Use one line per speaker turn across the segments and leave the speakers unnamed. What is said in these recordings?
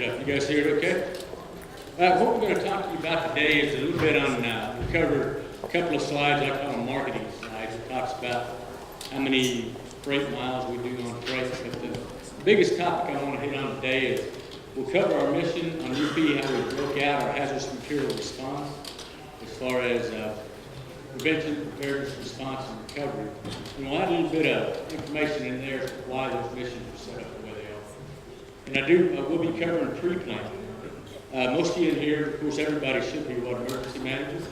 get up. You guys hear it okay? What we're going to talk to you about today is a little bit on, we cover a couple of slides, I call them marketing slides. It talks about how many freight miles we do on freight. But the biggest topic I want to hit on today is we'll cover our mission on UP, how we broke out our hazardous material response as far as prevention, preparedness, response, and recovery. And we'll add a little bit of information in there as to why those missions are set up the way they are. And we'll be covering pre-planning. Most of you in here, of course, everybody should be what emergency managers.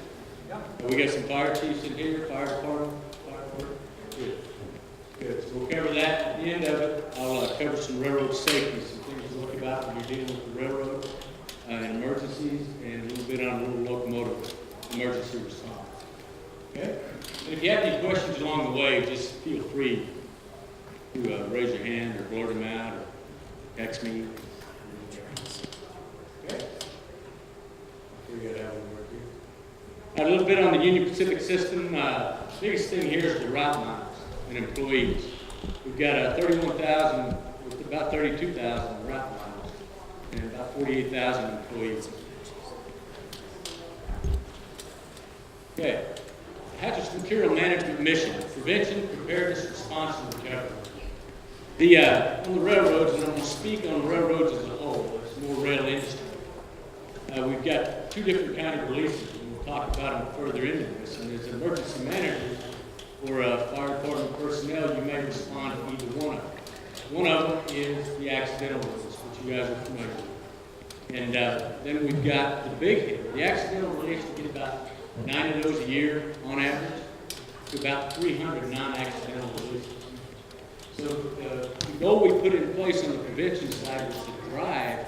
We got some fire chiefs in here, fire department. Good. Good. So we'll cover that at the end of it. I'll cover some railroad safety, some things to look about when you're dealing with the railroad and emergencies, and a little bit on a little locomotive emergency response. Okay? And if you have any questions along the way, just feel free to raise your hand or blurt them out or text me. Okay? We got that one work here. A little bit on the Union Pacific system. Biggest thing here is the route miles and employees. We've got 31,000 with about 32,000 route miles and about 48,000 employees. Okay. Hazardous material management mission: prevention, preparedness, response, and recovery. On the railroads, and I'm going to speak on railroads as a whole. It's more rail industry. We've got two different kind of releases, and we'll talk about them further into this. And as emergency managers or fire department personnel, you may respond to either one of them. One of them is the accidental release, which you guys are familiar with. And then we've got the big hit. The accidental release, we get about 9 of those a year on average, to about 300 non-accidental releases. So the goal we put in place on the prevention side is to drive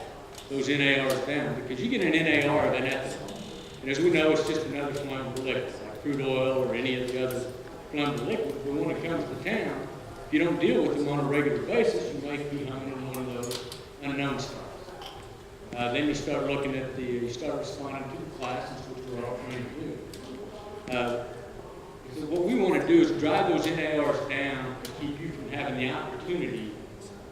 those NARs down, because you get an NAR of an ethanol, and as we know, it's just another flammable liquid, like crude oil or any of the other flammable liquids. But when it comes to town, if you don't deal with them on a regular basis, you might be hung in one of those unknown stars. Then you start looking at you start responding to the classes, which we're all trying to do. So what we want to do is drive those NARs down and keep you from having the opportunity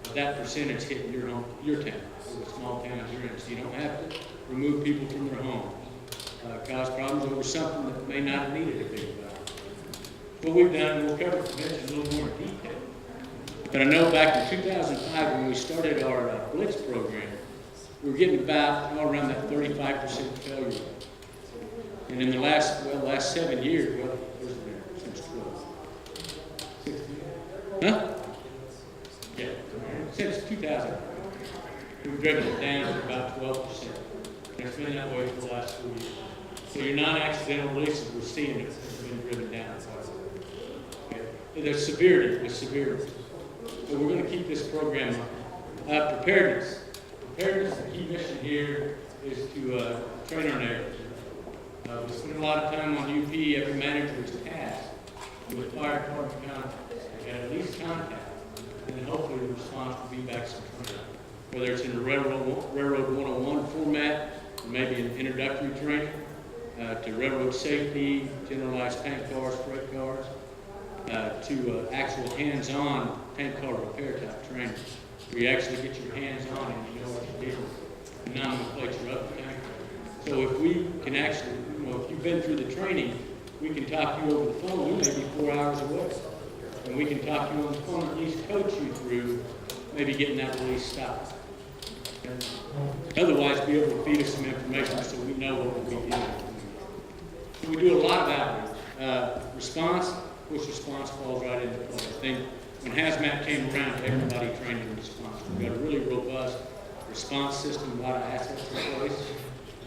of that percentage hitting your town, or the small towns you're in. So you don't have to remove people from their homes, cause problems over something that may not have needed a big value. What we've done, we'll cover prevention a little more in detail. But I know back in 2005 when we started our Blitz program, we were getting about around that 35% failure rate. And in the last 7 years, well, where's it been? Since 12. 16? Huh? Yeah. Since 2000. We've driven it down to about 12%. And it's been that way for the last 4 years. So your non-accidental releases, we're seeing it has been driven down. Okay. There's severity. So we're going to keep this program up. Preparedness. Preparedness, the key mission here is to train our neighbors. We spend a lot of time on UP. Every manager is tasked with fire department contacts. They got at least contact, and then hopefully the response will be back some training. Whether it's in the Railroad 101 format, or maybe an introductory training, to railroad safety, generalized tank cars, freight cars, to actual hands-on tank car repair type training, where you actually get your hands on and you know what you're dealing with. The nomenclature of the tank car. So if we can actually, if you've been through the training, we can talk to you over the phone. We may be 4 hours away. And we can talk to you on the phone, at least coach you through maybe getting that release stopped. And otherwise, be able to feed us some information so we know what we'll be doing. So we do a lot of outreach. Response, of course, response falls right into place. I think when hazmat came around, everybody trained in response. We've got a really robust response system, a lot of assets in place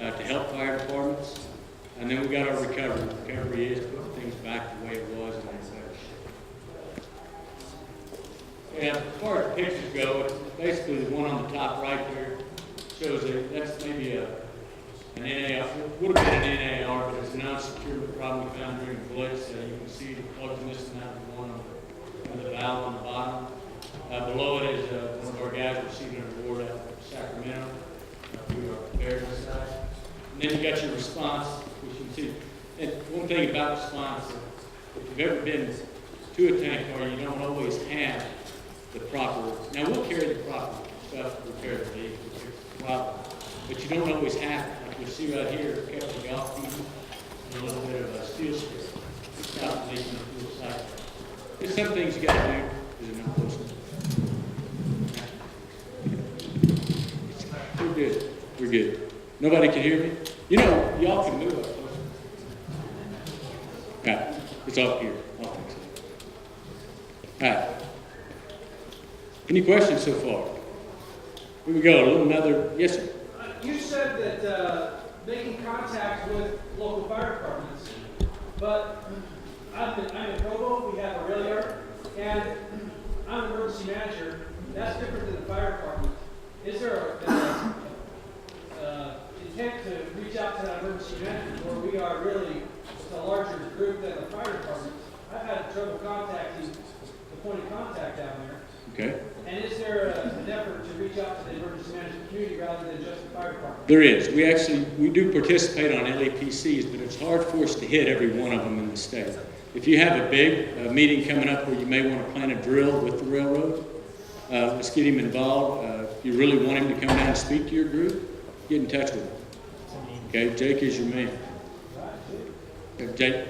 to help fire departments. And then we got our recovery. Recovery is putting things back the way it was and it's better. Yeah, as far as pictures go, it's basically the one on the top right there shows that's maybe an NAR. It would have been an NAR, but it's a non-securement problem we found during the Blitz. You can see the plugged in this and that one on the valve on the bottom. Below it is one of our guys receiving an award out of Sacramento through our preparedness side. And then you got your response, which you can see. And one thing about response, if you've ever been to a tank car, you don't always have the proper. Now we'll carry the proper stuff, repair the leak, fix the problem. But you don't always have it. Like you'll see right here, a couple of golf teams and a little bit of a steel strip. Stop the leak in the fuel cycle. There's some things you got to do because they're not close enough. We're good. We're good. Nobody can hear me? You know, y'all can move up closer. All right. It's up here. I'll fix it. All right. Any questions so far? Here we go. A little another. Yes, sir.
You said that making contact with local fire departments, but I'm in Provo. We have a rail yard, and I'm an emergency manager. That's different than the fire department. Is there a intent to reach out to that emergency manager where we are really a larger group than the fire department? I've had trouble contacting the point of contact down there.
Okay.
And is there an effort to reach out to the emergency management community rather than just the fire department?
There is. We do participate on LAPCs, but it's hard for us to hit every one of them in the state. If you have a big meeting coming up where you may want to plan a drill with the railroad, let's get him involved. If you really want him to come down and speak to your group, get in touch with him. Okay, Jake is your man. Jake,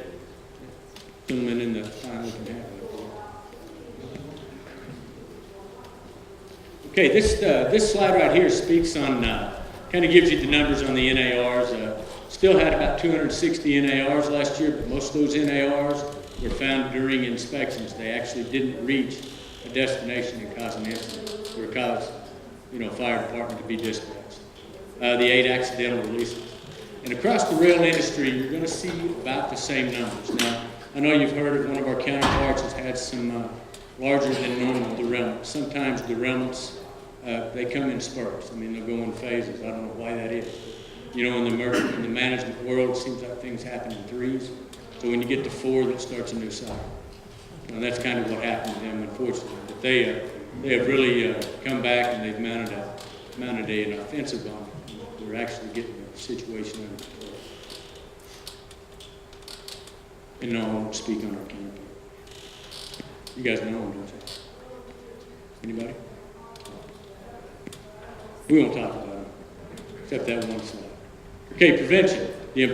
gentleman in the time we can have. Okay, this slide right here speaks on, kind of gives you the numbers on the NARs. Still had about 260 NARs last year, but most of those NARs were found during inspections. They actually didn't reach a destination and cause an incident or cause, fire department to be dispatched. The 8 accidental releases. And across the rail industry, you're going to see about the same numbers. Now, I know you've heard of one of our counterparts has had some larger than normal derailments. Sometimes derailments, they come in spurts. I mean, they'll go in phases. I don't know why that is. In the management world, it seems like things happen in threes. So when you get to 4, that starts a new cycle. And that's kind of what happened to them, unfortunately. But they have really come back and they've mounted an offensive on it. We're actually getting the situation under control. And no, I won't speak on our counterpart. You guys know him, don't you? Anybody? We won't talk about him, except that one slide. Okay, prevention. The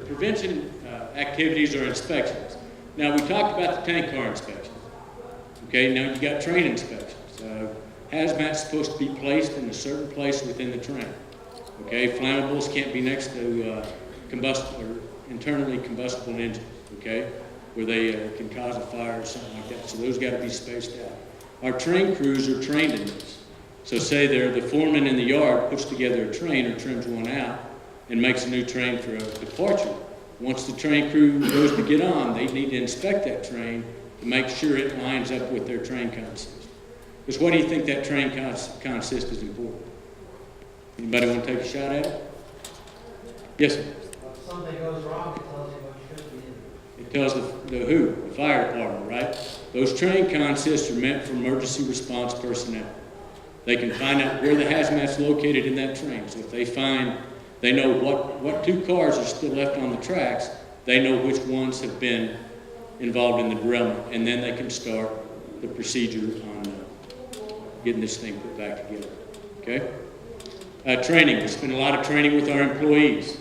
prevention activities are inspections. Now, we talked about the tank car inspections. Okay, now you got train inspections. Hazmat's supposed to be placed in a certain place within the train. Okay, flammables can't be next to internally combustible engines. Okay, where they can cause a fire or something like that. So those got to be spaced out. Our train crews are trained in this. So say the foreman in the yard puts together a train or trims one out and makes a new train for a departure. Once the train crew goes to get on, they need to inspect that train to make sure it lines up with their train consist. Because what do you think that train consist is important? Anybody want to take a shot at it? Yes, sir.
If something goes wrong, it tells you what should be in.
It tells the fire department, right? Those train consists are meant for emergency response personnel. They can find out where the hazmat's located in that train. So if they know what 2 cars are still left on the tracks, they know which ones have been involved in the derailment, and then they can start the procedure on getting this thing put back together. Okay? Training. We spend a lot of training with our employees.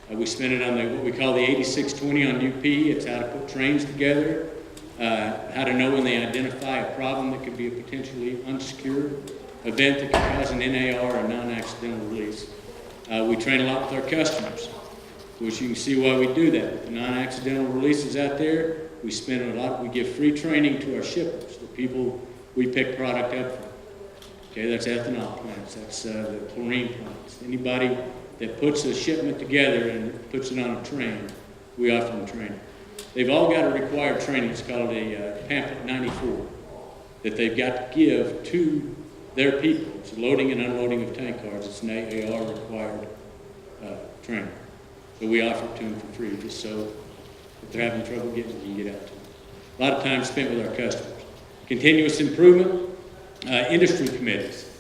We spend it on what we call the 8620 on UP. It's how to put trains together, how to know when they identify a problem that could be a potentially unsecured event that could cause an NAR or non-accidental release. We train a lot with our customers, which you can see why we do that. With the non-accidental releases out there, we spend a lot. We give free training to our shippers, the people we pick product up from. Okay, that's ethanol plants, that's the chlorine plants. Anybody that puts a shipment together and puts it on a train, we offer them training. They've all got a required training. It's called a pamphlet 94 that they've got to give to their people. It's loading and unloading of tank cars. It's an AAR required training. So we offer it to them for free, just so if they're having trouble getting it, you can get out to them. A lot of time spent with our customers. Continuous improvement, industry committees.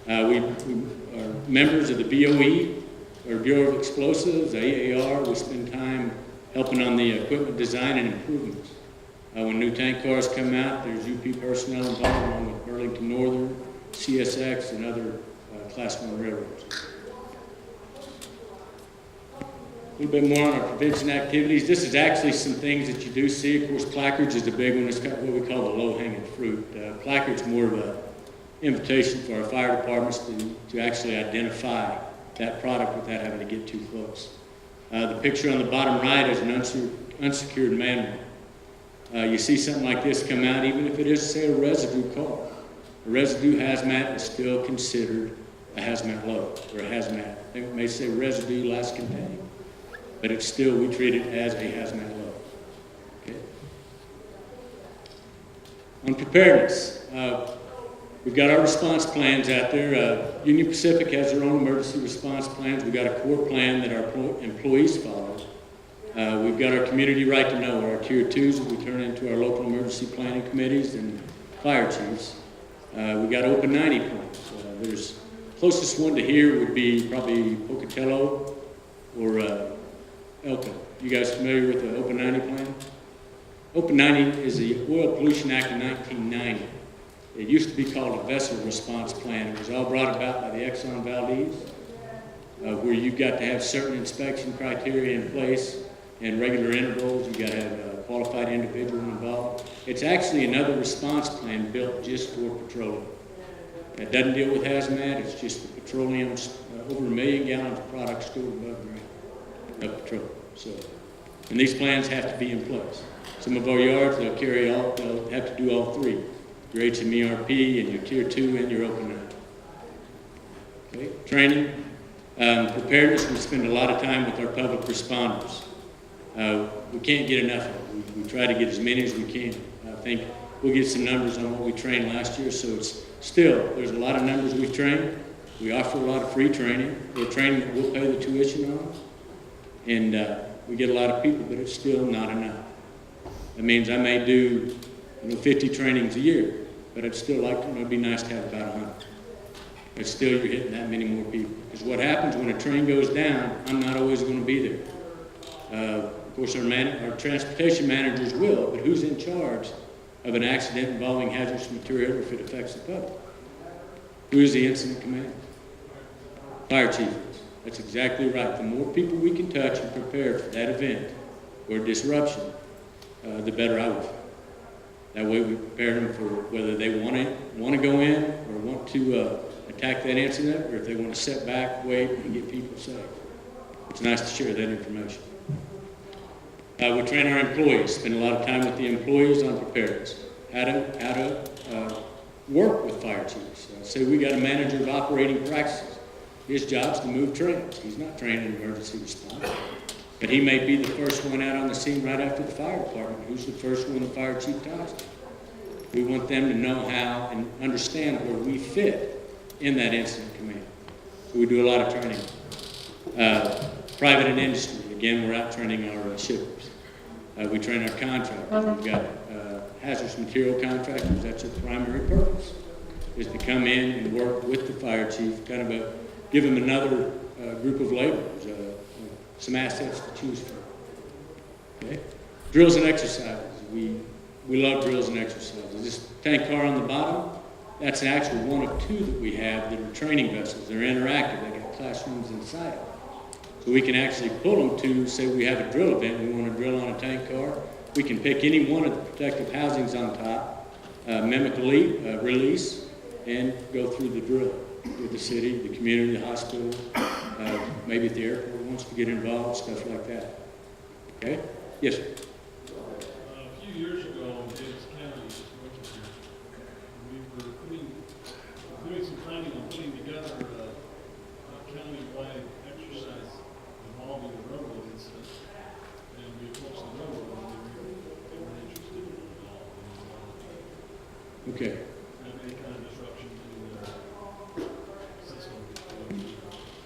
We are members of the BOE, or Bureau of Explosives, AAR. We spend time helping on the equipment design and improvements. When new tank cars come out, there's UP personnel involved along with Burlington Northern, CSX, and other Class 1 railroads. A little bit more on our prevention activities. This is actually some things that you do see. Of course, placards is a big one. It's got what we call the low-hanging fruit. Placards more of an invitation for our fire departments to actually identify that product without having to get too close. The picture on the bottom right is an unsecured manual. You see something like this come out, even if it is, say, a residue car. A residue hazmat is still considered a hazmat load, or a hazmat. They may say residue last contained, but it's still, we treat it as a hazmat load. Okay? On preparedness, we've got our response plans out there. Union Pacific has their own emergency response plans. We've got a core plan that our employees follow. We've got our community right to know, our tier 2s that we turn into our local emergency planning committees and fire chiefs. We've got Open 90 plans. There's closest one to here would be probably Pocatello or Elko. You guys familiar with the Open 90 plan? Open 90 is the Oil Pollution Act of 1990. It used to be called a vessel response plan. It was all brought about by the Exxon Valdez, where you've got to have certain inspection criteria in place and regular intervals. You've got to have a qualified individual involved. It's actually another response plan built just for petroleum. It doesn't deal with hazmat. It's just the petroleum, over 1 million gallons of product stored above ground of petroleum. So, and these plans have to be in place. Some of our yards, they'll have to do all three. Your HMERP and your tier 2 and your Open 90. Okay, training. Preparedness, we spend a lot of time with our public responders. We can't get enough of it. We try to get as many as we can. I think we'll get some numbers on what we trained last year, so it's still, there's a lot of numbers we've trained. We offer a lot of free training. We're training that we'll pay the tuition on, and we get a lot of people, but it's still not enough. That means I may do 50 trainings a year, but I'd still like to, it'd be nice to have about 100. But still, you're hitting that many more people. Because what happens when a train goes down, I'm not always going to be there. Of course, our transportation managers will, but who's in charge of an accident involving hazardous material if it affects the public? Who is the incident commander? Fire chief is. That's exactly right. The more people we can touch and prepare for that event or disruption, the better I will feel. That way we prepare them for whether they want to go in or want to attack that incident, or if they want to sit back, wait, and get people safe. It's nice to share that information. We train our employees, spend a lot of time with the employees on preparedness, how to work with fire chiefs. Say we got a manager of operating practices. His job's to move trains. He's not trained in emergency response. But he may be the first one out on the scene right after the fire department. Who's the first one the fire chief talks to? We want them to know how and understand where we fit in that incident command. So we do a lot of training. Private and industry. Again, we're out training our shippers. We train our contractors. We've got hazardous material contractors. That's their primary purpose, is to come in and work with the fire chief, kind of give them another group of laborers, some assets to choose from. Okay? Drills and exercises. We love drills and exercises. This tank car on the bottom, that's actually one of 2 that we have that are training vessels. They're interactive. They got classrooms inside. So we can actually pull them to, say we have a drill event, we want to drill on a tank car. We can pick any one of the protective housings on top, mimic a release, and go through the drill with the city, the community, the hospital, maybe at the airport wants to get involved, stuff like that. Okay? Yes, sir.
A few years ago, in Davis County, we were doing some planning on putting together a county-wide exercise involving the railroad incident, and we approached the railroad, and they weren't interested in it at all.
Okay.
Have any kind of disruption to the system.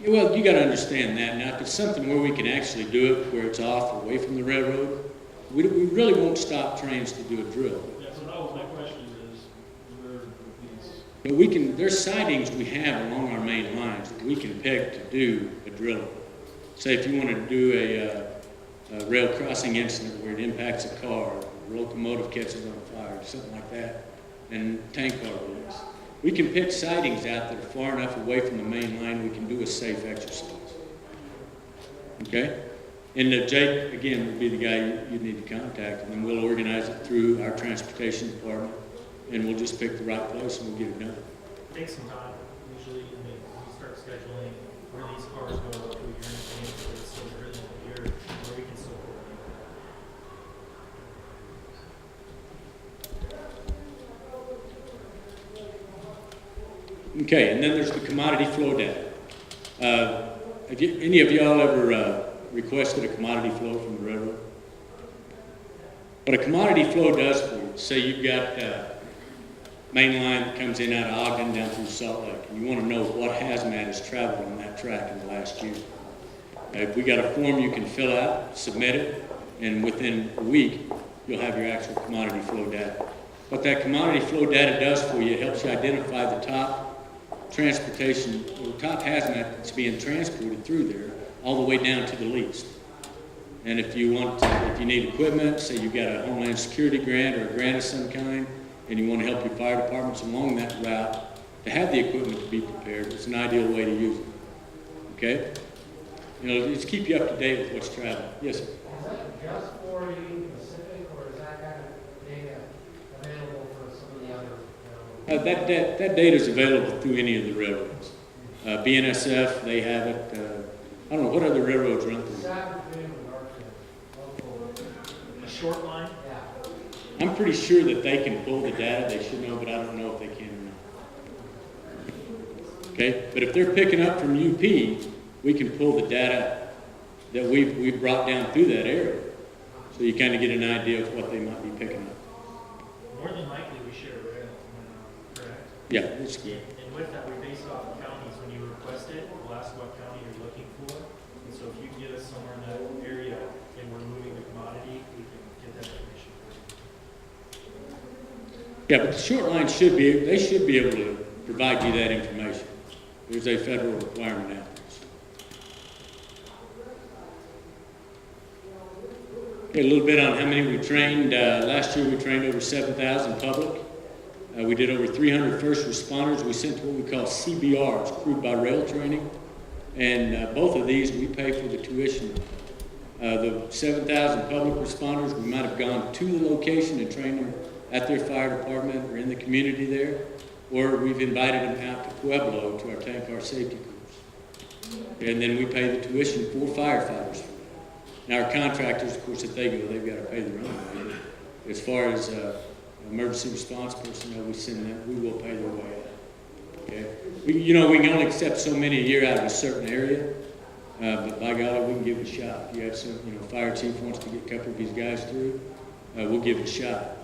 Yeah, well, you got to understand that. Now, if it's something where we can actually do it, where it's off, away from the railroad, we really won't stop trains to do a drill.
Yeah, so that was my question is, where these...
But we can, there's sightings we have along our main lines that we can pick to do a drill. Say if you want to do a rail crossing incident where it impacts a car, a locomotive catches on fire, something like that, and tank car release. We can pick sightings out that are far enough away from the main line, we can do a safe exercise. Okay? And Jake, again, would be the guy you need to contact, and then we'll organize it through our transportation department, and we'll just pick the right place and we'll get it done.
Takes some time, usually, I mean, we start scheduling where these cars go up to a year in advance, but it's still early in the year where we can still coordinate.
Okay, and then there's the commodity flow data. Any of y'all ever requested a commodity flow from the railroad? What a commodity flow does for you, say you've got main line that comes in out of Ogden down through Salt Lake, and you want to know what hazmat has traveled on that track in the last year. We got a form you can fill out, submit it, and within a week, you'll have your actual commodity flow data. What that commodity flow data does for you, it helps you identify the top transportation, or top hazmat that's being transported through there, all the way down to the least. And if you need equipment, say you've got a Homeland Security grant or a grant of some kind, and you want to help your fire departments along that route to have the equipment to be prepared, it's an ideal way to use it. Okay? You know, just keep you up to date with what's traveling. Yes, sir.
Is that just for Union Pacific, or is that kind of data available for some of the other?
That data is available through any of the railroads. BNSF, they have it. I don't know, what other railroads run through?
A short line?
Yeah.
I'm pretty sure that they can pull the data. They should know, but I don't know if they can or not. Okay? But if they're picking up from UP, we can pull the data that we've brought down through that area. So you kind of get an idea of what they might be picking up.
More than likely, we share rail, correct?
Yeah, that's good.
And with that, we base it off of counties. When you request it, we'll ask what county you're looking for. And so if you can get us somewhere in that area and we're moving the commodity, we can get that information for you.
Yeah, but the short line should be able to provide you that information. There's a federal requirement out there. Okay, a little bit on how many we trained. Last year we trained over 7,000 public. We did over 300 first responders. We sent to what we call CBRs, crude by rail training. And both of these we pay for the tuition. The 7,000 public responders, we might have gone to the location and trained them at their fire department or in the community there, or we've invited them out to Pueblo to our tank car safety course. And then we pay the tuition for firefighters. Now our contractors, of course, if they go, they've got to pay their own way. As far as emergency response personnel, we send them, we will pay their way out. Okay? We can only accept so many a year out of a certain area, but by golly, we can give it a shot. If you have some, fire chief wants to get a couple of these guys through, we'll give it a shot.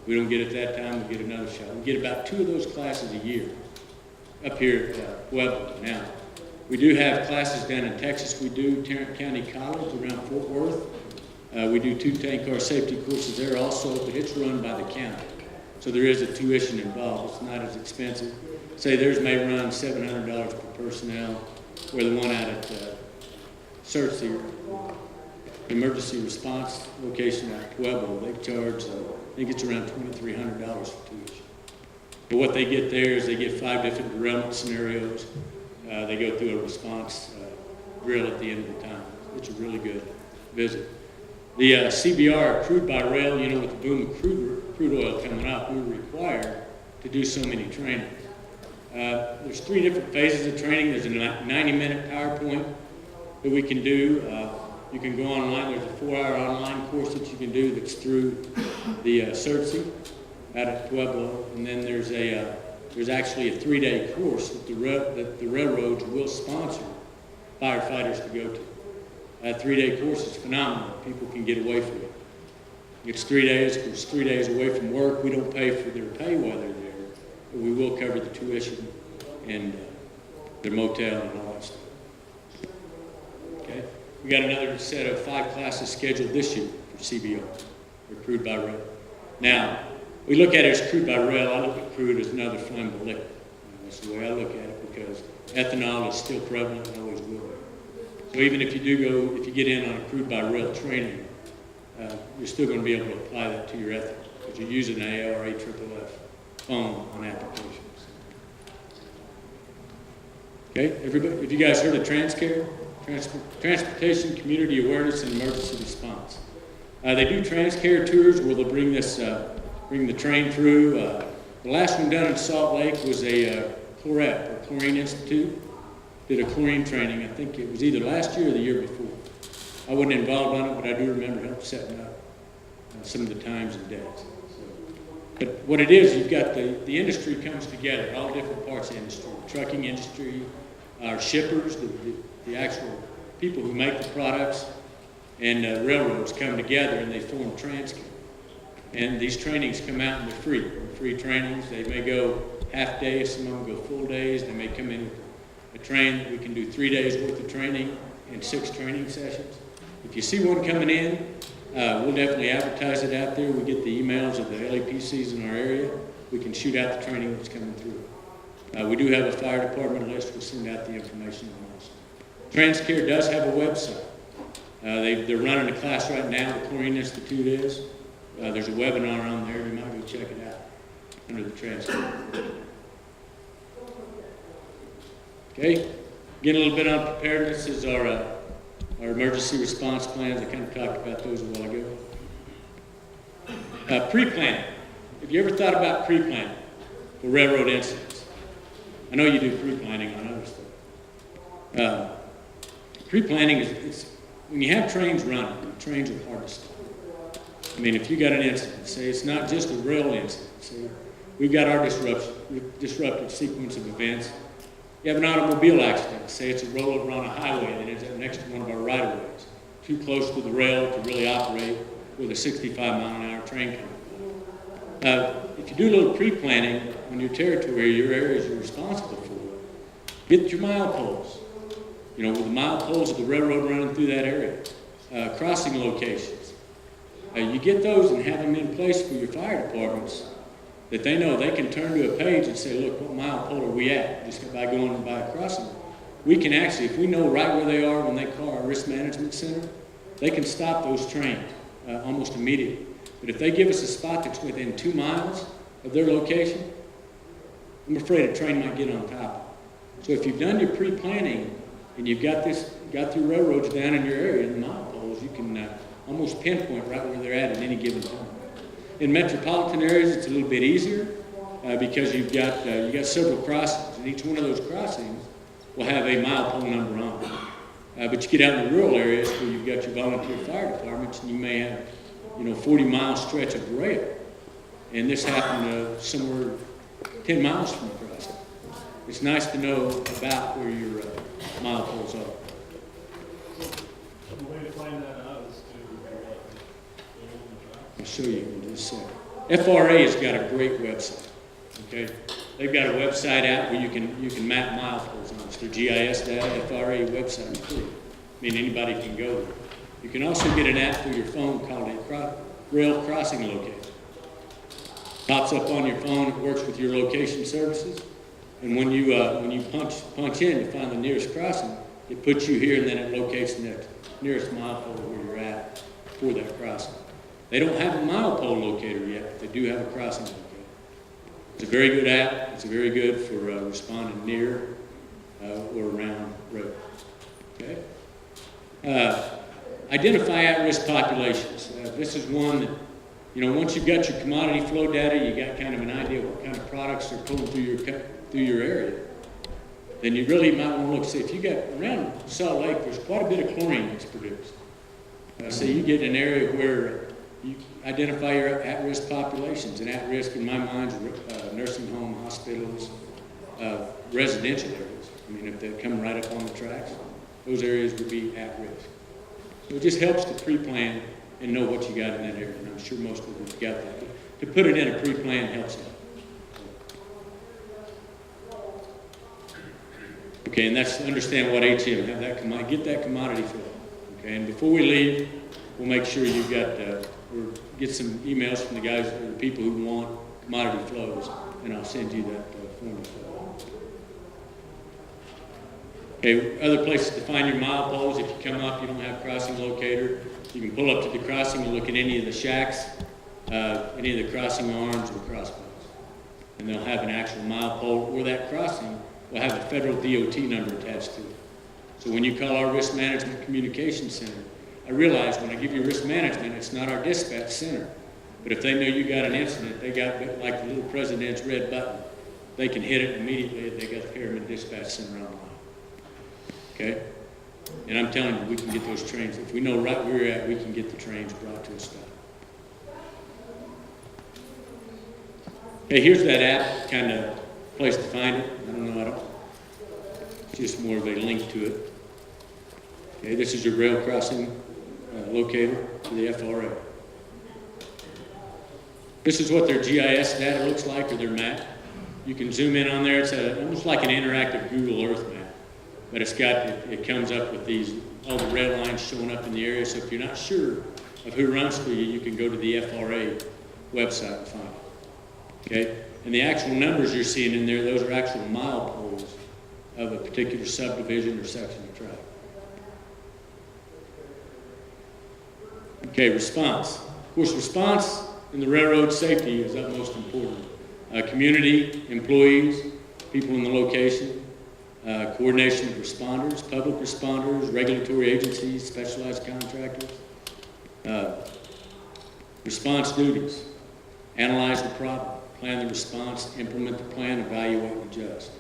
We don't get it that time, we'll get another shot. We get about 2 of those classes a year up here at Pueblo. Now, we do have classes down in Texas. We do Tarrant County College around Fort Worth. We do 2 tank car safety courses there also, but it's run by the county. So there is a tuition involved. It's not as expensive. Say theirs may run $700 per personnel, where the one out at Searcy, emergency response location at Pueblo, they charge, I think it's around $2,300 for tuition. But what they get there is they get 5 different derailment scenarios. They go through a response drill at the end of the time. It's a really good visit. The CBR, crude by rail, with the boom of crude oil coming up, we were required to do so many trainings. There's 3 different phases of training. There's a 90-minute PowerPoint that we can do. You can go online. There's a 4-hour online course that you can do that's through the Searcy out at Pueblo. And then there's actually a 3-day course that the railroads will sponsor firefighters to go to. That 3-day course is phenomenal. People can get away from it. It's 3 days. It's 3 days away from work. We don't pay for their pay while they're there, but we will cover the tuition and their motel and all that stuff. Okay. We got another set of 5 classes scheduled this year for CBR, or crude by rail. Now, we look at it as crude by rail. I look at crude as another flammable liquid. That's the way I look at it, because ethanol is still prevalent and always will be. So even if you get in on a crude by rail training, you're still going to be able to apply that to your ethanol, because you're using an AR, AFFF foam on applications. Okay, everybody, have you guys heard of TransCare? Transportation Community Awareness and Emergency Response. They do TransCare tours where they'll bring the train through. The last one done in Salt Lake was a CLOREP, or Chlorine Institute. Did a chlorine training. I think it was either last year or the year before. I wasn't involved on it, but I do remember helping setting up some of the times and days. But what it is, you've got the industry comes together, all different parts of the industry. The trucking industry, our shippers, the actual people who make the products, and railroads come together and they form TransCare. And these trainings come out and they're free trainings. They may go half days, some of them go full days. They may come in with a train that we can do 3 days worth of training and 6 training sessions. If you see one coming in, we'll definitely advertise it out there. We get the emails of the LAPCs in our area. We can shoot out the training that's coming through. We do have a fire department list. We'll send out the information on those. TransCare does have a website. They're running a class right now, the Chlorine Institute is. There's a webinar on there. You might go check it out under the TransCare. Okay, again, a little bit on preparedness is our emergency response plans. I kind of talked about those a while ago. Pre-planning. Have you ever thought about pre-planning for railroad incidents? I know you do pre-planning on other stuff. Pre-planning is when you have trains running, trains are hard to stop. I mean, if you got an incident, say it's not just a rail incident, say we've got our disruptive sequence of events. You have an automobile accident, say it's a rollover on a highway that ends up next to one of our right-of-ways, too close to the rail to really operate with a 65-mile-an-hour train coming. If you do a little pre-planning on your territory, your areas you're responsible for, get your mile poles. You know, with the mile poles of the railroad running through that area, crossing locations. You get those and have them in place for your fire departments that they know they can turn to a page and say, look, what mile pole are we at? Just by going by a crossing. We can actually, if we know right where they are when they call our risk management center, they can stop those trains almost immediately. But if they give us a spot that's within 2 miles of their location, I'm afraid a train might get on top. So if you've done your pre-planning and you've got your railroads down in your area, in the mile poles, you can almost pinpoint right where they're at any given time. In metropolitan areas, it's a little bit easier because you've got several crossings, and each one of those crossings will have a mile pole number on it. But you get out in the rural areas where you've got your volunteer fire departments, and you may have 40-mile stretch of rail, and this happened somewhere 10 miles from the crossing. It's nice to know about where your mile poles are.
The way to find that out is to
I'll show you in just a second. FRA has got a great website. Okay, they've got a website out where you can map mile poles on. It's their GIS data. FRA website is free. I mean, anybody can go there. You can also get an app for your phone called a rail crossing locator. Pops up on your phone. It works with your location services. And when you punch in to find the nearest crossing, it puts you here, and then it locates the nearest mile pole where you're at for that crossing. They don't have a mile pole locator yet, but they do have a crossing locator. It's a very good app. It's very good for responding near or around road. Okay. Identify at-risk populations. This is one that, once you've got your commodity flow data, you got kind of an idea of what kind of products are pulling through your area. Then you really might want to look, see if you got around Salt Lake, there's quite a bit of chlorine that's produced. So you get an area where you identify your at-risk populations, and at-risk in my mind is nursing home, hospitals, residential areas. I mean, if they come right up on the tracks, those areas would be at-risk. So it just helps to pre-plan and know what you got in that area, and I'm sure most of you have got that. But to put it in a pre-plan helps out. Okay, and that's to understand what HM, have that get that commodity flow. Okay, and before we leave, we'll make sure you've got, or get some emails from the guys, or the people who want commodity flows, and I'll send you that form as well. Okay, other places to find your mile poles. If you come up, you don't have crossing locator, you can pull up to the crossing and look at any of the shacks, any of the crossing arms or crossbows. And they'll have an actual mile pole or that crossing will have a federal DOT number attached to it. So when you call our risk management communication center, I realize when I give you risk management, it's not our dispatch center. But if they know you got an incident, they got like the little president's red button. They can hit it immediately if they got the Pyramid Dispatch Center online. Okay? And I'm telling you, we can get those trains. If we know right where you're at, we can get the trains brought to a stop. Okay, here's that app, kind of place to find it. I don't know, it's just more of a link to it. Okay, this is your rail crossing locator to the FRA. This is what their GIS data looks like, or their map. You can zoom in on there. It's almost like an interactive Google Earth map, but it comes up with all the rail lines showing up in the area. So if you're not sure of who runs through you, you can go to the FRA website and find it. Okay, and the actual numbers you're seeing in there, those are actual mile poles of a particular subdivision or section of track. Okay, response. Of course, response in the railroad safety is utmost important. Community, employees, people in the location, coordination of responders, public responders, regulatory agencies, specialized contractors. Response duties. Analyze the problem, plan the response, implement the plan, evaluate and adjust.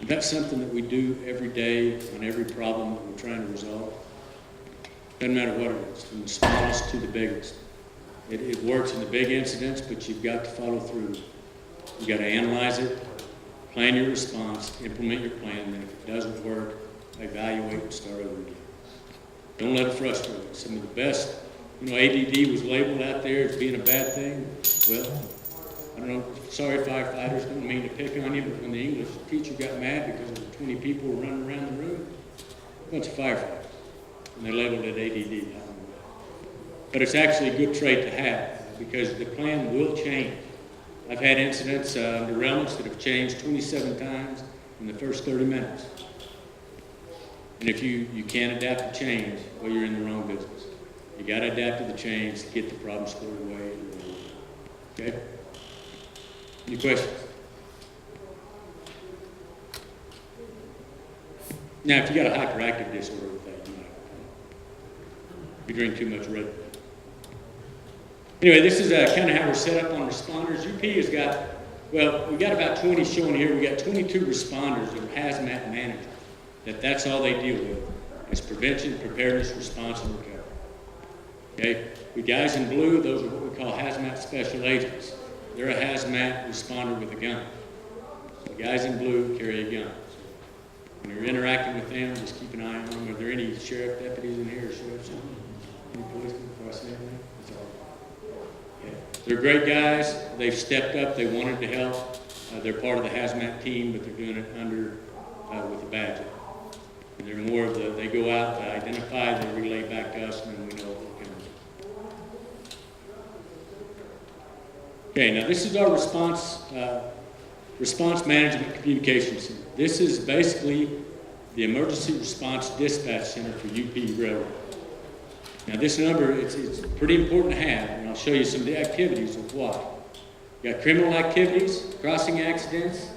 That's something that we do every day on every problem that we're trying to resolve. Doesn't matter what it is, from the smallest to the biggest. It works in the big incidents, but you've got to follow through. You've got to analyze it, plan your response, implement your plan, and if it doesn't work, evaluate and start over again. Don't let it frustrate you. Some of the best, ADD was labeled out there as being a bad thing. Well, I don't know, sorry firefighters, don't mean to pick on you, but when the English teacher got mad because of the 20 people running around the room, a bunch of firefighters, and they labeled it ADD. But it's actually a good trait to have because the plan will change. I've had incidents, derailments that have changed 27 times in the first 30 minutes. And if you can't adapt to change, well, you're in the wrong business. You got to adapt to the change to get the problem squared away. Okay? Any questions? Now, if you got a hyperactive disorder with that, you drink too much Red Bull. Anyway, this is kind of how we're set up on responders. UP has got, we got about 20 showing here. We got 22 responders that are hazmat managers. That's all they deal with. It's prevention, preparedness, response, and recovery. Okay? The guys in blue, those are what we call hazmat special agents. They're a hazmat responder with a gun. So the guys in blue carry a gun. So when you're interacting with them, just keep an eye on them. Are there any sheriff deputies in here or sheriffs? Any policemen before I say anything? That's all. Okay. They're great guys. They've stepped up. They wanted to help. They're part of the hazmat team, but they're doing it with a badge. And they're more of they go out, they identify, they relay back to us, and then we know what we're going to do. Okay, now this is our response management communication center. This is basically the emergency response dispatch center for UP Railroad. Now this number, it's pretty important to have, and I'll show you some of the activities of what. You got criminal activities, crossing accidents,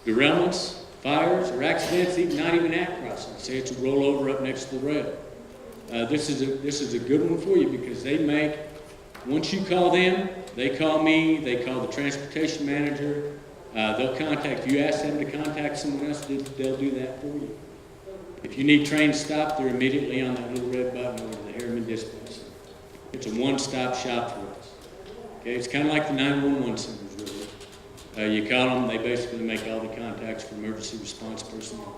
derailments, fires, or accidents, not even at crossing. Say it's a rollover up next to the rail. This is a good one for you because once you call them, they call me, they call the transportation manager, they'll contact you, ask them to contact someone else, they'll do that for you. If you need train stop, they're immediately on that little red button over the Harriman Dispatch Center. It's a one-stop shop for us. Okay, it's kind of like the 911 centers, really. You call them, they basically make all the contacts for emergency response personnel.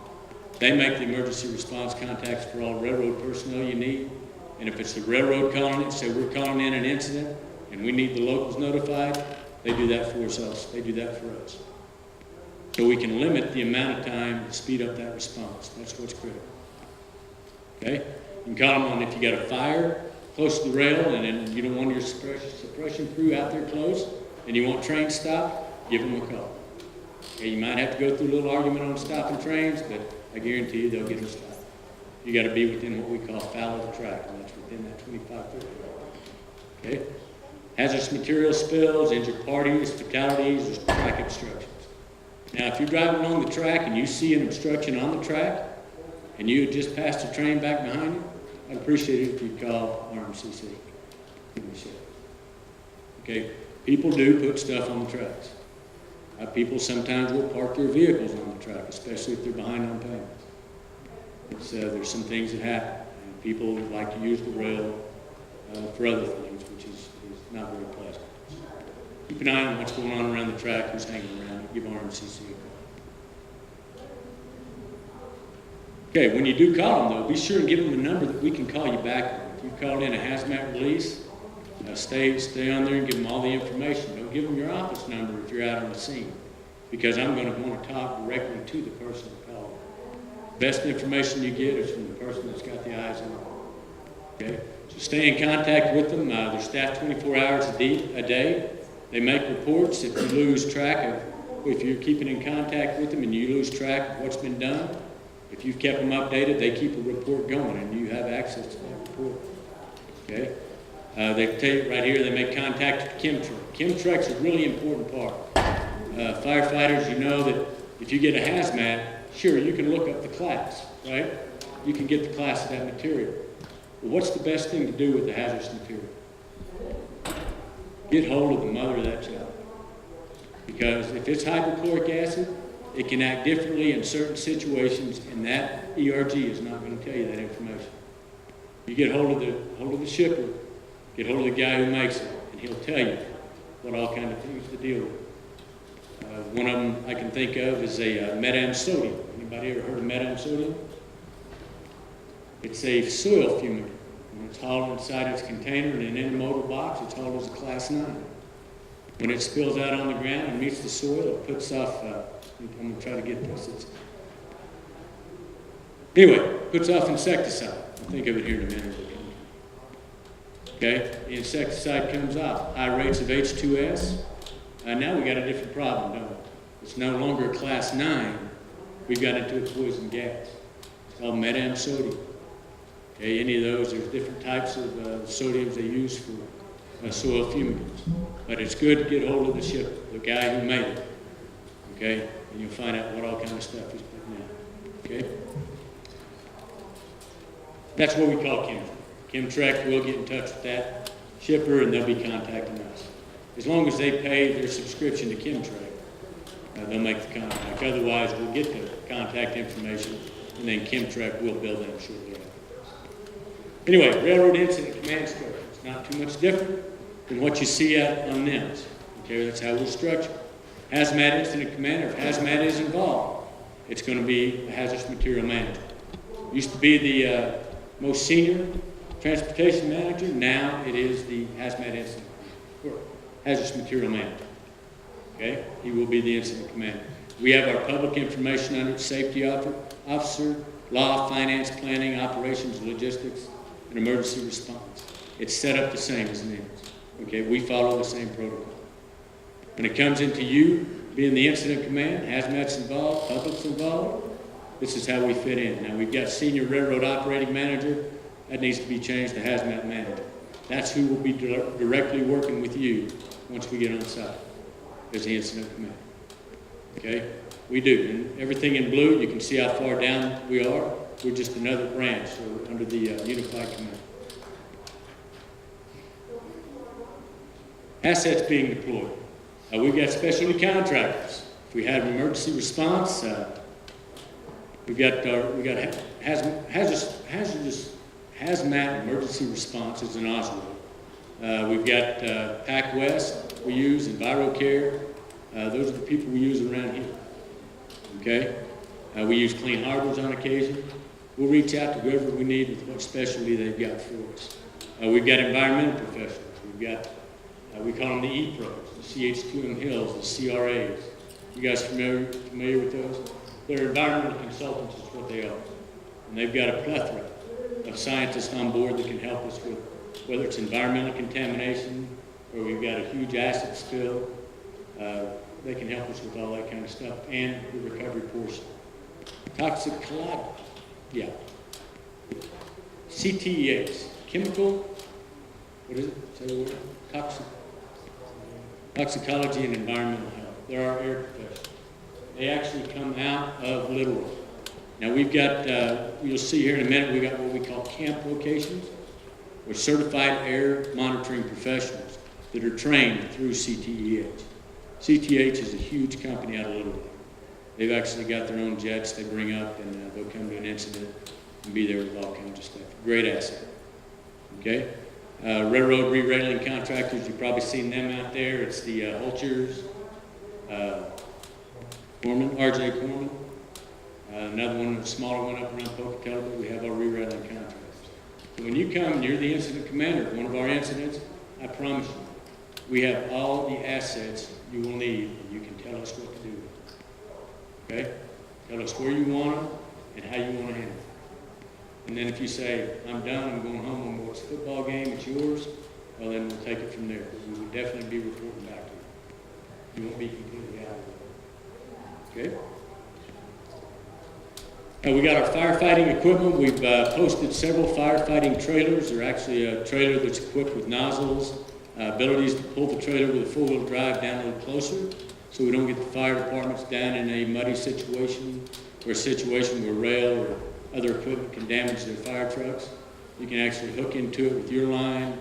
They make the emergency response contacts for all railroad personnel you need. And if it's the railroad calling it, say we're calling in an incident and we need the locals notified, they do that for us. They do that for us. So we can limit the amount of time to speed up that response. That's what's critical. Okay? You can call them on if you got a fire close to the rail and then you don't want your suppression crew out there close and you want train stop, give them a call. Okay, you might have to go through a little argument on stopping trains, but I guarantee you they'll get them stopped. You got to be within what we call foul of the track, and that's within that 25-foot. Okay? Hazardous material spills, injured parties, fatalities, or track obstructions. Now, if you're driving along the track and you see an obstruction on the track, and you had just passed a train back behind you, I'd appreciate it if you'd call RMCC. Give me a shot. Okay, people do put stuff on the tracks. People sometimes will park their vehicles on the track, especially if they're behind on payments. There's some things that happen, and people like to use the rail for other things, which is not very pleasant. Keep an eye on what's going on around the track, who's hanging around, give RMCC a call. Okay, when you do call them, though, be sure and give them a number that we can call you back on. If you called in a hazmat release, stay on there and give them all the information. Don't give them your office number if you're out on the scene, because I'm going to want to talk directly to the person who called. Best information you get is from the person that's got the eyes on it. Okay, so stay in contact with them. They're staffed 24 hours a day. They make reports if you lose track of, if you're keeping in contact with them and you lose track of what's been done. If you've kept them updated, they keep a report going, and you have access to that report. Okay? They tell you right here, they make contact with Chemtruck. Chemtruck's a really important part. Firefighters, you know that if you get a hazmat, sure, you can look up the class, right? You can get the class of that material. But what's the best thing to do with the hazardous material? Get hold of the mother of that child. Because if it's hydrochloric acid, it can act differently in certain situations, and that ERG is not going to tell you that information. You get hold of the shipper, get hold of the guy who makes it, and he'll tell you what all kind of things to deal with. One of them I can think of is a metam sodium. Anybody ever heard of metam sodium? It's a soil fumigant. When it's hauled inside its container in an intermodal box, it's hauled as a class 9. When it spills out on the ground and meets the soil, it puts off, I'm going to try to get this. Puts off insecticide. I'll think of it here in a minute. Okay, the insecticide comes off. High rates of H2S. Now we got a different problem, don't we? It's no longer a class 9. We've got into a poison gas. It's called metam sodium. Okay, any of those, there's different types of sodiums they use for soil fumigants. But it's good to get hold of the shipper, the guy who made it. Okay, and you'll find out what all kind of stuff he's putting in. Okay? That's what we call Chemtruck. Chemtruck will get in touch with that shipper, and they'll be contacting us. As long as they pay their subscription to Chemtruck, they'll make the contact. Otherwise, we'll get the contact information, and then Chemtruck will bill them shortly after. Anyway, railroad incident command structure. It's not too much different than what you see out on NIMS. Okay, that's how we're structured. Hazmat incident commander, if hazmat is involved, it's going to be a hazardous material manager. Used to be the most senior transportation manager. Now it is the hazmat incident or hazardous material manager. Okay, he will be the incident commander. We have our public information under safety officer, law, finance, planning, operations, logistics, and emergency response. It's set up the same as NIMS. Okay, we follow the same protocol. When it comes into you being the incident command, hazmat's involved, public's involved, this is how we fit in. Now we've got senior railroad operating manager. That needs to be changed to hazmat manager. That's who will be directly working with you once we get on site as the incident command. Okay? We do. And everything in blue, you can see how far down we are. We're just another branch under the unified command. Assets being deployed. We've got specialty contractors. If we have emergency response, we got hazmat emergency responses in Oswego. We've got PAC West we use, EnviroCare. Those are the people we use around here. Okay? We use Clean Harbors on occasion. We'll reach out to whoever we need with what specialty they've got for us. We've got environmental professionals. We've got, we call them the E-Pros, the CH2M Hills, the CRAs. You guys familiar with those? They're environmental consultants is what they are. And they've got a plethora of scientists on board that can help us with whether it's environmental contamination or we've got a huge acid spill. They can help us with all that kind of stuff and the recovery portion. Toxicology. Yeah. CTEH, chemical, what is it? Say the word? Toxicology and environmental health. There are air professionals. they actually come out of Little Rock. Now we've got, you'll see here in a minute, we've got what we call camp locations, or certified air monitoring professionals that are trained through CTEH. CTEH is a huge company out of Little Rock. They've actually got their own jets they bring up, and they'll come to an incident and be there with all kinds of stuff. Great asset. Okay? Railroad re-railing contractors, you've probably seen them out there. It's the Hulchers, Foreman, RJ Foreman. Another one, a smaller one up around Pocatello, but we have our re-railing contractors. So when you come and you're the incident commander of one of our incidents, I promise you, we have all the assets you will need, and you can tell us what to do with them. Okay? Tell us where you want them and how you want to handle it. And then if you say, I'm done, I'm going home, I'm going to watch a football game, it's yours, well, then we'll take it from there. But we will definitely be reporting back to you. You won't be completely out of it. Okay? We got our firefighting equipment. We've posted several firefighting trailers. They're actually a trailer that's equipped with nozzles, abilities to pull the trailer with a four-wheel drive down a little closer, so we don't get the fire departments down in a muddy situation or a situation where rail or other equipment can damage their fire trucks. You can actually hook into it with your line.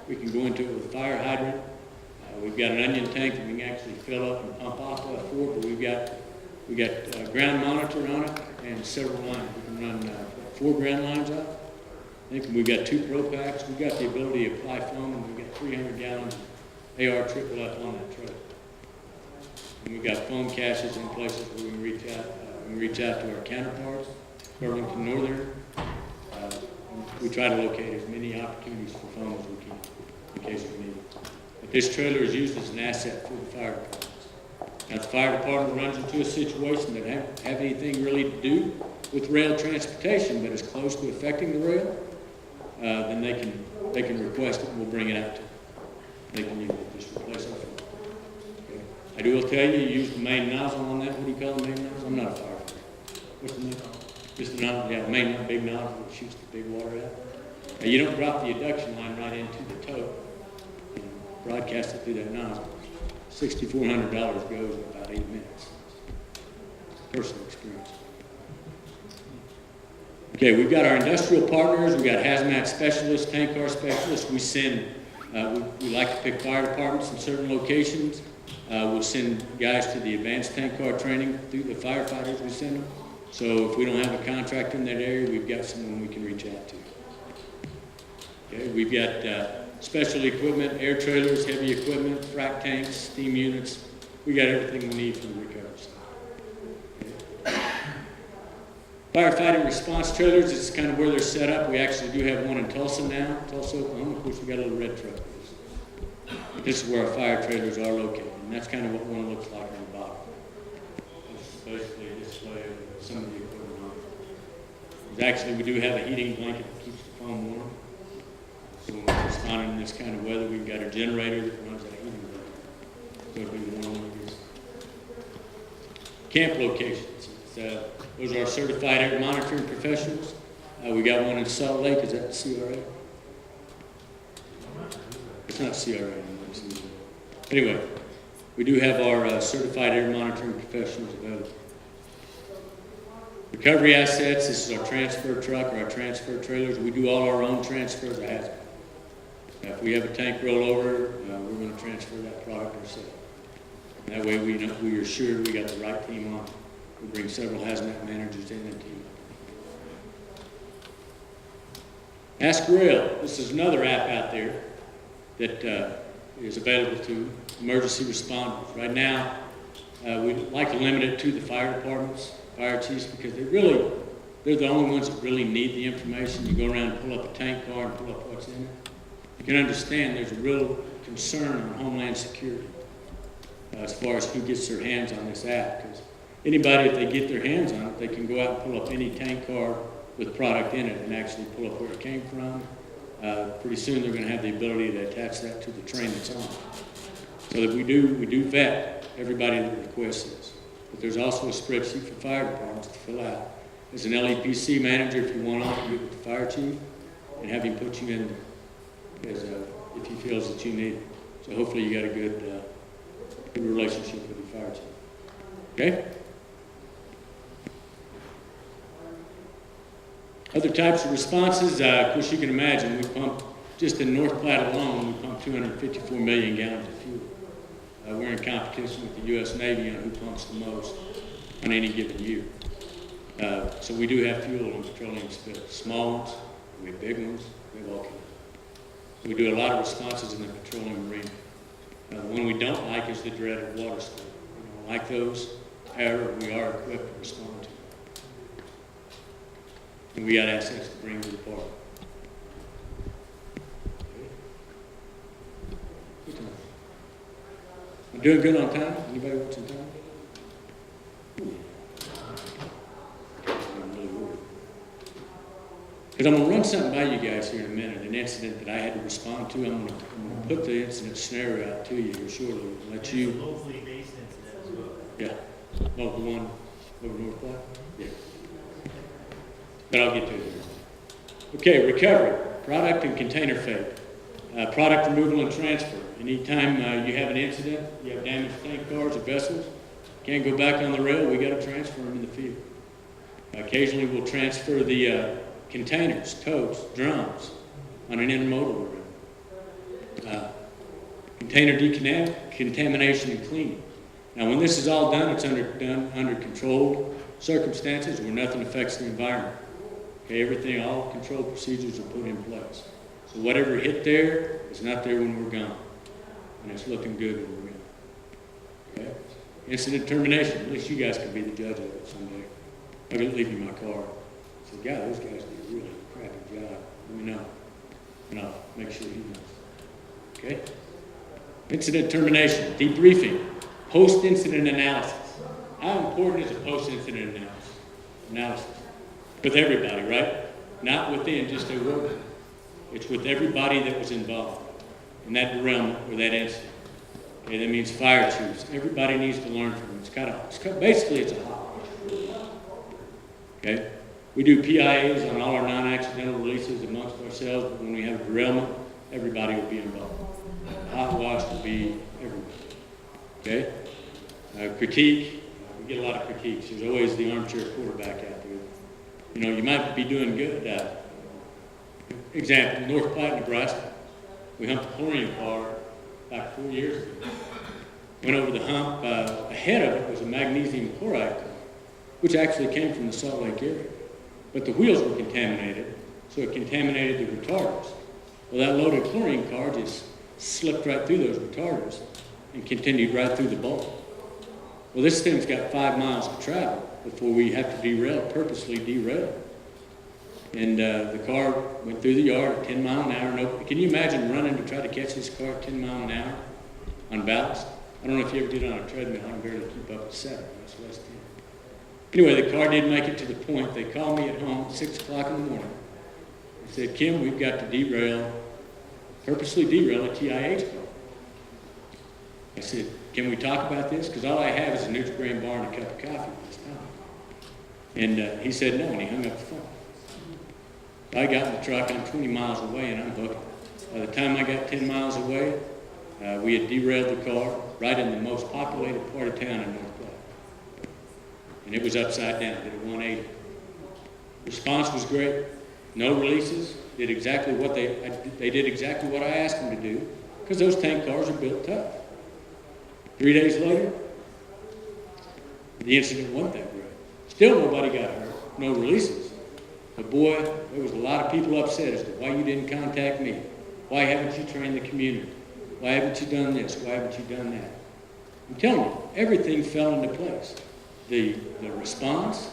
We can go into it with a fire hydrant. We've got an onion tank that we can actually fill up and pump off of for, but we got ground monitor on it and several lines. We can run 4 ground lines out. I think we've got 2 Pro Packs. We've got the ability to apply foam, and we've got 300 gallons AR triple up on that truck. And we've got foam caches in places where we can reach out to our counterparts, Burlington Northern. We try to locate as many opportunities for foam as we can in case we need it. But this trailer is used as an asset for the fire departments. Now, if the fire department runs into a situation that doesn't have anything really to do with rail transportation, but is close to affecting the rail, then they can request it and we'll bring it out to them. They can use it, just replace our foam. Okay. I will tell you, you use the main nozzle on that. What do you call the main nozzle? I'm not a firefighter. What's the name? Just the nozzle, yeah, main big nozzle that shoots the big water out. Now, you don't drop the adduction line right into the tote. You know, broadcast it through that nozzle. $6,400 goes in about 8 minutes. Personal experience. Okay, we've got our industrial partners. We've got hazmat specialists, tank car specialists. We send, we like to pick fire departments in certain locations. We'll send guys to the advanced tank car training through the firefighters we send them. So if we don't have a contractor in that area, we've got someone we can reach out to. Okay, we've got special equipment, air trailers, heavy equipment, frac tanks, steam units. We got everything we need for the recovery side. Okay. Firefighting response trailers is kind of where they're set up. We actually do have one in Tulsa now, Tulsa, Oklahoma. Of course, we got a little red truck. This is where our fire trailers are located, and that's kind of what one looks like on the bottom. It's basically a display of some of the equipment on it. Actually, we do have a heating blanket that keeps the foam warm. So when we're responding in this kind of weather, we've got a generator that runs that heating blanket. So it'll be warm when it gets. Camp locations. Those are our certified air monitoring professionals. We got one in Salt Lake. Is that CRA? It's not CRA anymore. Anyway, we do have our certified air monitoring professionals available. Recovery assets, this is our transfer truck or our transfer trailers. We do all our own transfers of hazmat. If we have a tank rollover, we're going to transfer that product ourselves. That way we are sure we got the right team on. We bring several hazmat managers in and team. Ask Rail. This is another app out there that is available to emergency responders. Right now, we'd like to limit it to the fire departments, fire chiefs, because they're the only ones that really need the information. You go around and pull up a tank car and pull up what's in it. You can understand there's a real concern on Homeland Security as far as who gets their hands on this app. Because anybody, if they get their hands on it, they can go out and pull up any tank car with product in it and actually pull up where it came from. Pretty soon they're going to have the ability to attach that to the train that's on. So that we do vet everybody that requests this. But there's also a spreadsheet for fire departments to fill out. As an LEPC manager, if you want to get with the fire chief and have him put you in as if he feels that you need it. So hopefully you got a good relationship with the fire chief. Okay? Other types of responses, of course you can imagine, we pump, just in North Platte alone, we pump 254 million gallons of fuel. We're in competition with the U.S. Navy on who pumps the most on any given year. So we do have fuel and petroleum spills. Small ones, we have big ones, we have all kinds. So we do a lot of responses in the petroleum arena. The one we don't like is the dreaded water spill. We don't like those. However, we are equipped to respond to them. And we got assets to bring to the party. Good time. I'm doing good on time? Anybody watching time? Because I'm going to run something by you guys here in a minute, an incident that I had to respond to. I'm going to put the incident scenario out to you here shortly and let you...
It's a locally based incident as well.
Yeah. Oh, the one over North Platte? Yeah. But I'll get to it here. Okay, recovery, product and container fate. Product removal and transfer. Anytime you have an incident, you have damaged tank cars or vessels, can't go back on the rail, we got to transfer them in the field. Occasionally we'll transfer the containers, totes, drums on an intermodal route. Container decontamination and cleaning. Now when this is all done, it's done under controlled circumstances where nothing affects the environment. Okay, everything, all control procedures are put in place. So whatever hit there is not there when we're gone. And it's looking good when we're gone. Okay? Incident termination, at least you guys can be the judge of it someday. I'm going to leave you my card. So, God, those guys did a really crappy job. Let me know. And I'll make sure he knows. Okay? Incident termination, debriefing, post-incident analysis. How important is a post-incident analysis? With everybody, right? Not within just a worker. It's with everybody that was involved in that derailment or that incident. Okay, that means fire chiefs. Everybody needs to learn from it. Basically, it's a hot wash. Okay? We do PIAs on all our non-accidental releases amongst ourselves, but when we have a derailment, everybody will be involved. Hot wash will be everywhere. Okay? Critique. We get a lot of critiques. There's always the armchair quarterback out there. You know, you might be doing good. Example, North Platte, Nebraska. We humped a chlorine car about 4 years ago. Went over the hump. Ahead of it was a magnesium chloride car, which actually came from the Salt Lake area. But the wheels were contaminated, so it contaminated the retarders. Well, that loaded chlorine car just slipped right through those retarders and continued right through the bowl. Well, this thing's got 5 miles to travel before we have to derail, purposely derail. And the car went through the yard at 10 miles an hour. No, can you imagine running to try to catch this car at 10 miles an hour on ballast? I don't know if you ever did on a treadmill. I can barely keep up at 7. That's less 10. Anyway, the car did make it to the point. They called me at home at 6 o'clock in the morning. They said, Kim, we've got to purposely derail a TIH car. I said, can we talk about this? Because all I have is a Nutri-Grain bar and a cup of coffee at this time. And he said no, and he hung up the phone. I got in the truck, I'm 20 miles away, and I'm hooked. By the time I got 10 miles away, we had derailed the car right in the most populated part of town in North Platte. And it was upside down, did a 180. Response was great. No releases. Did exactly what they did exactly what I asked them to do, because those tank cars are built tough. 3 days later, the incident wasn't that great. Still nobody got hurt, no releases. But boy, there was a lot of people upset as to why you didn't contact me. Why haven't you trained the community? Why haven't you done this? Why haven't you done that? I'm telling you, everything fell into place. The response,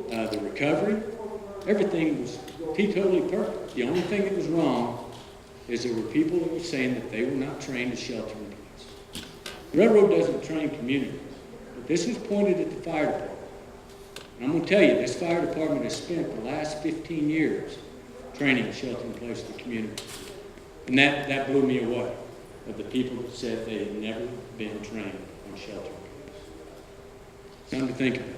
the recovery, everything was totally perfect. The only thing that was wrong is there were people that were saying that they were not trained to shelter in place. The railroad doesn't train communities, but this was pointed at the fire department. And I'm going to tell you, this fire department has spent the last 15 years training shelter in place to the community. And that blew me away, of the people that said they had never been trained on shelter in place. Something to think about.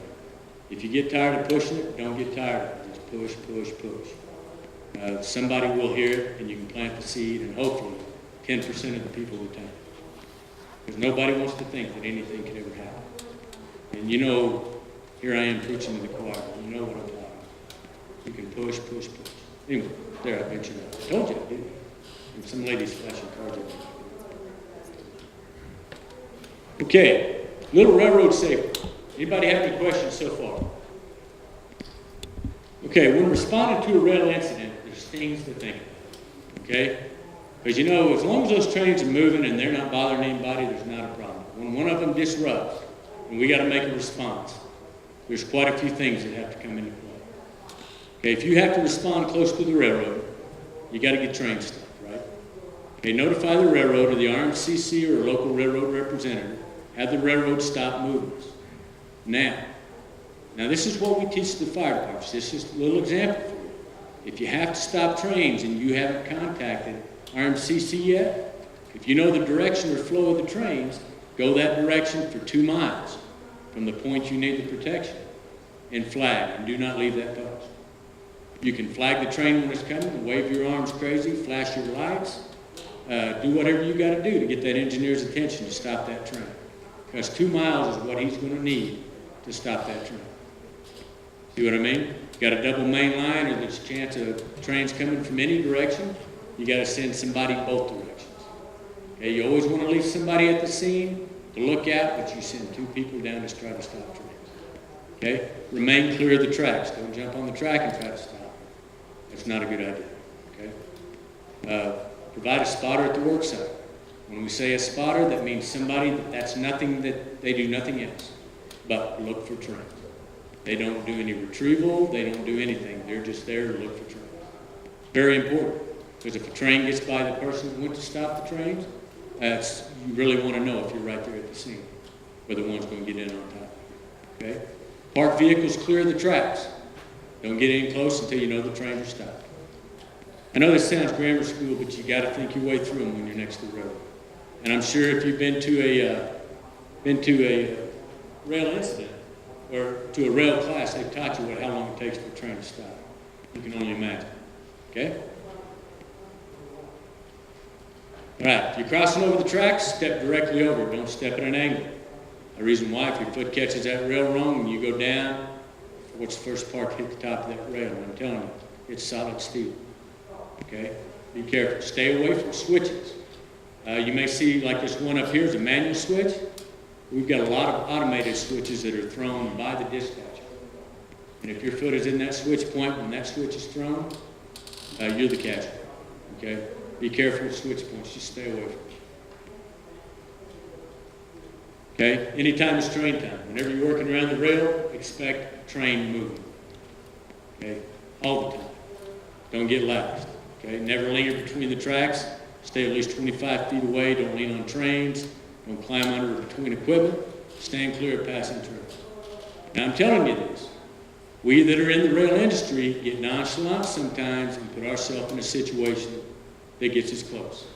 If you get tired of pushing it, don't get tired of it. Just push, push, push. Somebody will hear it, and you can plant the seed, and hopefully 10% of the people will take it. Because nobody wants to think that anything could ever happen. And you know, here I am preaching to the choir. You know what I'm talking about. You can push, push, push. Anyway, there, I mentioned that. I told you, I did. And some ladies flashing cards at me. Okay, little railroad safety. Anybody have any questions so far? Okay, when responding to a rail incident, there's things to think about. Okay? Because you know, as long as those trains are moving and they're not bothering anybody, there's not a problem. When one of them disrupts, and we got to make a response, there's quite a few things that have to come into play. Okay, if you have to respond close to the railroad, you got to get train stopped, right? Okay, notify the railroad or the RMCC or a local railroad representative. Have the railroad stop movements. Now this is what we teach the fire departments. This is a little example for you. If you have to stop trains and you haven't contacted RMCC yet, if you know the direction or flow of the trains, go that direction for 2 miles from the point you need the protection and flag, and do not leave that post. You can flag the train when it's coming, wave your arms crazy, flash your lights, do whatever you got to do to get that engineer's attention to stop that train. Because 2 miles is what he's going to need to stop that train. See what I mean? Got a double main line, or there's a chance of trains coming from any direction, you got to send somebody both directions. Okay, you always want to leave somebody at the scene to look out, but you send 2 people down to try to stop trains. Okay? Remain clear of the tracks. Don't jump on the track and try to stop. That's not a good idea. Okay? Provide a spotter at the work site. When we say a spotter, that means somebody that's nothing, that they do nothing else but look for trains. They don't do any retrieval. They don't do anything. They're just there to look for trains. Very important, because if a train gets by the person that went to stop the trains, you really want to know if you're right there at the scene, whether one's going to get in on time. Okay? Park vehicles clear the tracks. Don't get in close until you know the trains are stopped. I know this sounds grammar school, but you got to think your way through them when you're next to the railroad. And I'm sure if you've been to a rail incident or to a rail class, they've taught you how long it takes for a train to stop. You can only imagine. Okay? All right, if you're crossing over the tracks, step directly over. Don't step at an angle. The reason why, if your foot catches that rail wrong and you go down, what's the first part to hit the top of that rail? I'm telling you, it's solid steel. Okay? Be careful. Stay away from switches. You may see, like this one up here is a manual switch. We've got a lot of automated switches that are thrown by the dispatcher. And if your foot is in that switch point when that switch is thrown, you're the casualty. Okay? Be careful with switch points. Just stay away from it. Okay? Anytime it's train time. Whenever you're working around the rail, expect train movement. Okay? All the time. Don't get lax. Okay? Never linger between the tracks. Stay at least 25 feet away. Don't lean on trains. Don't climb under or between equipment. Stand clear of passing trains. Now, I'm telling you this. We that are in the rail industry get nonchalant sometimes and put ourselves in a situation that gets us close.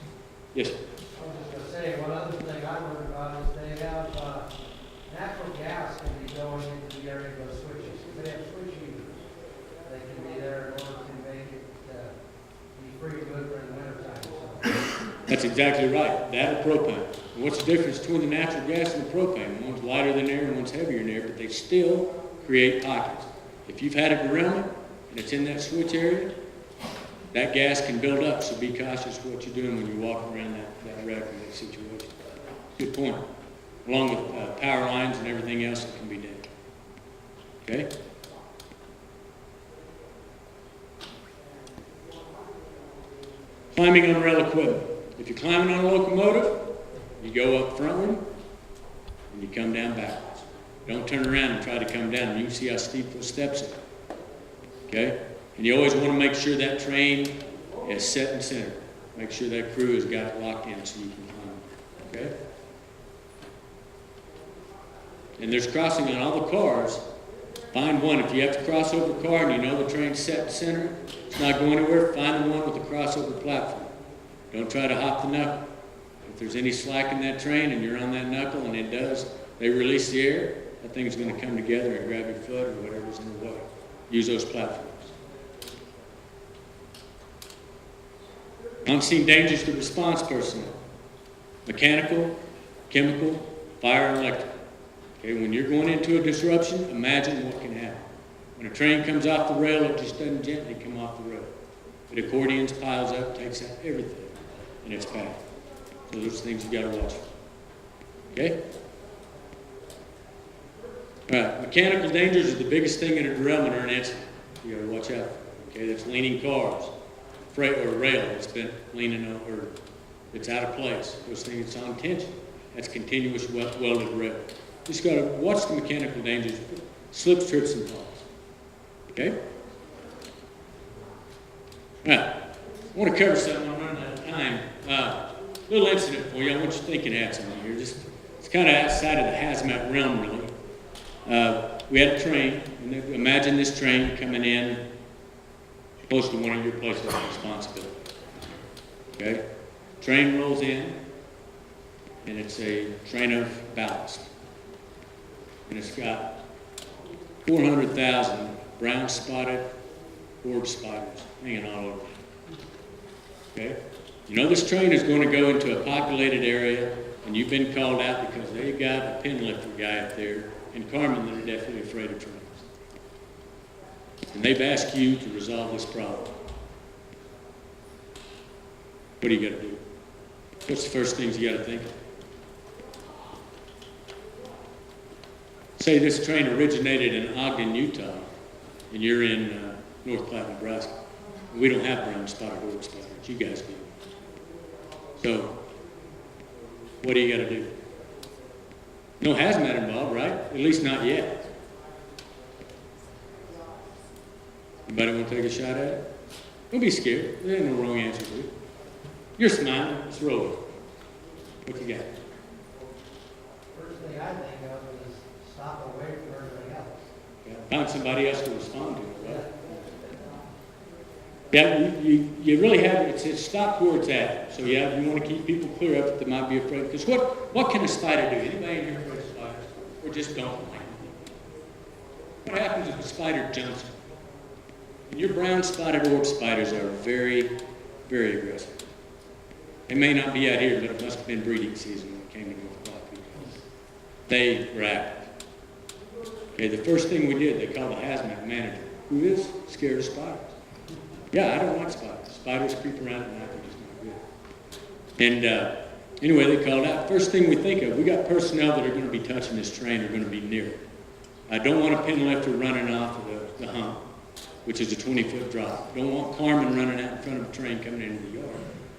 Yes, sir.
I was just going to say, one other thing I learned about is they have natural gas can be going into the area of those switches. If they have switch users, they can be there in order to make it be free to move during the wintertime. So.
That's exactly right. That or propane. And what's the difference between the natural gas and the propane? One's lighter than air and one's heavier than air, but they still create pockets. If you've had a derailment and it's in that switch area, that gas can build up, so be cautious what you're doing when you're walking around that wreck or that situation. Good point. Along with power lines and everything else that can be done. Okay? Climbing on rail equipment. If you're climbing on a locomotive, you go up frontward and you come down backwards. Don't turn around and try to come down. You can see how steep those steps are. Okay? And you always want to make sure that train is set and centered. Make sure that crew has got it locked in so you can climb. Okay? And there's crossing on all the cars. Find one. If you have to cross over a car and you know the train's set and centered, it's not going anywhere, find the one with the crossover platform. Don't try to hop the knuckle. If there's any slack in that train and you're on that knuckle and it does, they release the air, that thing's going to come together and grab your foot or whatever's in the way. Use those platforms. Unseen dangers to response personnel. Mechanical, chemical, fire, and electrical. Okay, when you're going into a disruption, imagine what can happen. When a train comes off the rail, it just doesn't gently come off the rail. It accordions, piles up, takes out everything in its path. So those things you got to watch for. Okay? All right, mechanical dangers is the biggest thing in a derailment or an incident. You got to watch out. Okay, that's leaning cars, freight or rail that's been leaning or it's out of place. Those things it's on tension. That's continuous welded rail. Just got to watch the mechanical dangers, slips, trips, and falls. Okay? All right, I want to cover something. I'm running out of time. Little incident for you. I want you thinking hats on here. It's kind of outside of the hazmat realm, really. We had a train, and imagine this train coming in close to one of your places of responsibility. Okay? Train rolls in, and it's a train of ballast. And it's got 400,000 brown spotted orb spiders hanging all over it. Okay? You know this train is going to go into a populated area, and you've been called out because they got a pin lifter guy up there in Carmen that are definitely afraid of trains. And they've asked you to resolve this problem. What do you got to do? What's the first things you got to think of? Say this train originated in Ogden, Utah, and you're in North Platte, Nebraska. We don't have brown spotted orb spiders. You guys do. So, what do you got to do? No hazmat involved, right? At least not yet. Anybody want to take a shot at it? Don't be scared. There ain't no wrong answer to it. You're smiling. Let's roll it. What you got?
First thing I think of is stop away from everything else.
Yeah, find somebody else to respond to it, right? Yeah, you really have, it's stopped where it's at. So yeah, you want to keep people clear of it that might be afraid. Because what can a spider do? Anybody in here afraid of spiders? Or just don't like them? What happens if a spider jumps? And your brown spotted orb spiders are very, very aggressive. They may not be out here, but it must have been breeding season when it came to North Platte. They were active. Okay, the first thing we did, they called the hazmat manager, who is scared of spiders. Yeah, I don't like spiders. Spiders creep around at night, they're just not good. And anyway, they called out. First thing we think of, we got personnel that are going to be touching this train, are going to be near it. I don't want a pin lifter running off of the hump, which is a 20-foot drop. Don't want Carmen running out in front of a train coming into the yard.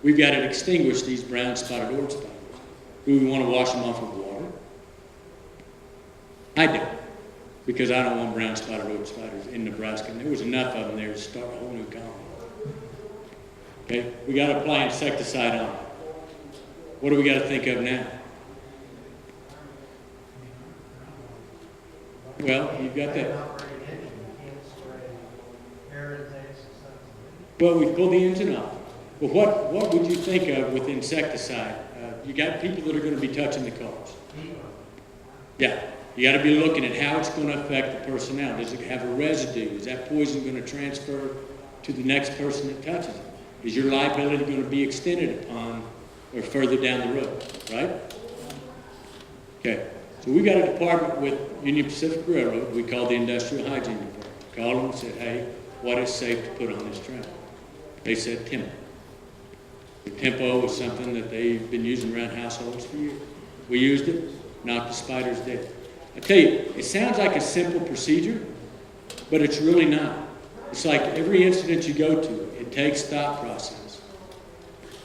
We've got to extinguish these brown spotted orb spiders. Do we want to wash them off with water? I don't, because I don't want brown spotted orb spiders in Nebraska. And there was enough of them there to start a whole new colony. Okay, we got to apply insecticide on it. What do we got to think of now? Well, you've got that. Well, we pulled the engine off. Well, what would you think of with insecticide? You got people that are going to be touching the cars. Yeah, you got to be looking at how it's going to affect the personnel. Does it have a residue? Is that poison going to transfer to the next person that touches it? Is your liability going to be extended upon or further down the road, right? Okay, so we got a department with Union Pacific Railroad we call the Industrial Hygiene Department. Called them and said, hey, what is safe to put on this train? They said tempo. The tempo was something that they've been using around households for years. We used it, knocked the spiders dead. I tell you, it sounds like a simple procedure, but it's really not. It's like every incident you go to, it takes thought process.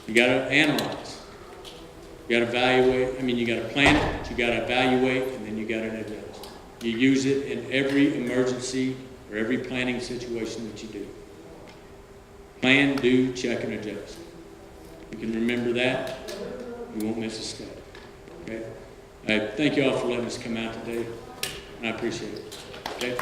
You got to analyze. You got to evaluate. You got to plan it, you got to evaluate, and then you got to adjust. You use it in every emergency or every planning situation that you do. Plan, do, check, and adjust. You can remember that, you won't miss a step. Okay? Thank you all for letting us come out today, and I appreciate it. Okay?